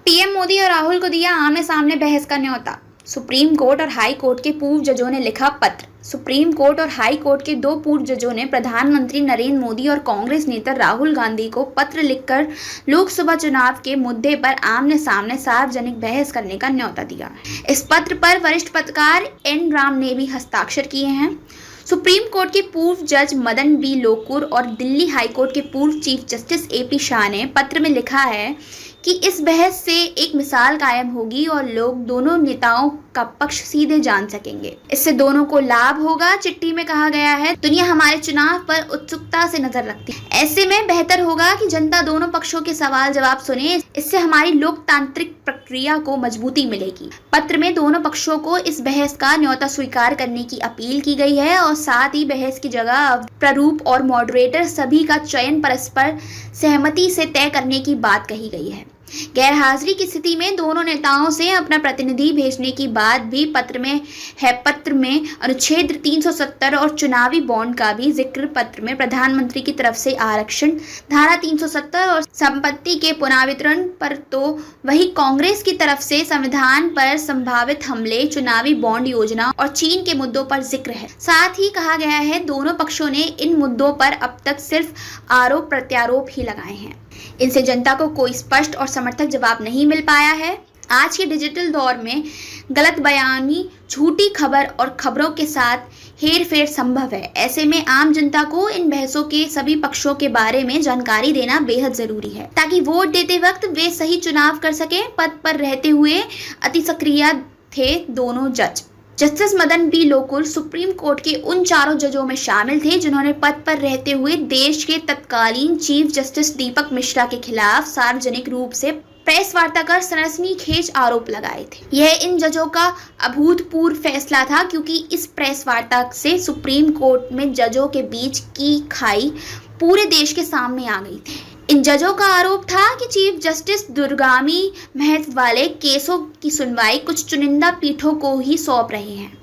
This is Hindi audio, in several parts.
पीएम मोदी और राहुल को दिया आमने सामने बहस का न्योता। सुप्रीम कोर्ट और हाई कोर्ट के पूर्व जजों ने लिखा पत्र। सुप्रीम कोर्ट और हाई कोर्ट के दो पूर्व जजों ने प्रधानमंत्री नरेंद्र मोदी और कांग्रेस नेता राहुल गांधी को पत्र लिखकर लोकसभा चुनाव के मुद्दे पर आमने सामने सार्वजनिक बहस करने का न्योता दिया। इस पत्र पर वरिष्ठ पत्रकार एन राम ने भी हस्ताक्षर किए हैं। सुप्रीम कोर्ट के पूर्व जज मदन बी लोकुर और दिल्ली हाई कोर्ट के पूर्व चीफ जस्टिस एपी शाह ने पत्र में लिखा है कि इस बहस से एक मिसाल कायम होगी और लोग दोनों नेताओं का पक्ष सीधे जान सकेंगे। इससे दोनों को लाभ होगा। चिट्ठी में कहा गया है, दुनिया हमारे चुनाव पर उत्सुकता से नजर रखती है। ऐसे में बेहतर होगा कि जनता दोनों पक्षों के सवाल जवाब सुने। इससे हमारी लोकतांत्रिक प्रक्रिया को मजबूती मिलेगी। पत्र में दोनों पक्षों को इस बहस का न्योता स्वीकार करने की अपील की गई है और साथ ही बहस की जगह, प्रारूप और मॉडरेटर सभी का चयन परस्पर सहमति से तय करने की बात कही गई है। गैर हाजिरी की स्थिति में दोनों नेताओं से अपना प्रतिनिधि भेजने की बात भी पत्र में है। पत्र में अनुच्छेद 370 और चुनावी बॉन्ड का भी जिक्र। पत्र में प्रधानमंत्री की तरफ से आरक्षण, धारा 370 और संपत्ति के पुनर्वितरण पर, तो वही कांग्रेस की तरफ से संविधान पर संभावित हमले, चुनावी बॉन्ड योजना और चीन के मुद्दों पर जिक्र है। साथ ही कहा गया है, दोनों पक्षों ने इन मुद्दों पर अब तक सिर्फ आरोप प्रत्यारोप ही लगाए हैं। इनसे जनता को कोई स्पष्ट और समर्थक जवाब नहीं मिल पाया है। आज के डिजिटल दौर में गलत बयानी, झूठी खबर और खबरों के साथ हेरफेर संभव है। ऐसे में आम जनता को इन बहसों के सभी पक्षों के बारे में जानकारी देना बेहद जरूरी है, ताकि वोट देते वक्त वे सही चुनाव कर सकें। पद पर रहते हुए अति सक्रिय थे दोनों जज। Justice Madan B Lokur supreme court के उन चारों जजों में शामिल थे जिन्होंने पद पर रहते हुए देश के तत्कालीन चीफ जस्टिस दीपक मिश्रा के खिलाफ सार्वजनिक रूप से प्रेस वार्ता कर सनसनीखेज आरोप लगाए थे। यह इन जजों का अभूतपूर्व फैसला था, क्योंकि इस प्रेस वार्ता से सुप्रीम कोर्ट में जजों के बीच की खाई पूरे देश के सामने आ गई थी। इन जजों का आरोप था कि चीफ जस्टिस दूरगामी महत्व वाले केसों की सुनवाई कुछ चुनिंदा पीठों को ही सौंप रहे हैं।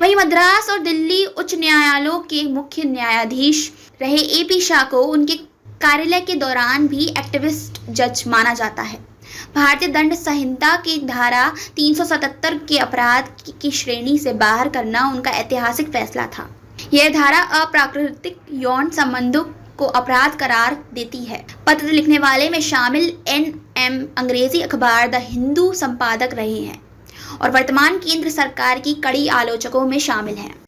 वहीं मद्रास और दिल्ली उच्च न्यायालयों के मुख्य न्यायाधीश रहे एपी शाह को उनके कार्यालय के दौरान भी एक्टिविस्ट जज माना जाता है। भारतीय दंड संहिता की धारा 377 के अपराध की श्रेणी से बाहर करना उनका ऐतिहासिक फैसला था। यह धारा अप्राकृतिक यौन संबंधों को अपराध करार देती है। पत्र लिखने वाले में शामिल NM अंग्रेजी अखबार द हिंदू संपादक रहे हैं और वर्तमान केंद्र सरकार की कड़ी आलोचकों में शामिल हैं।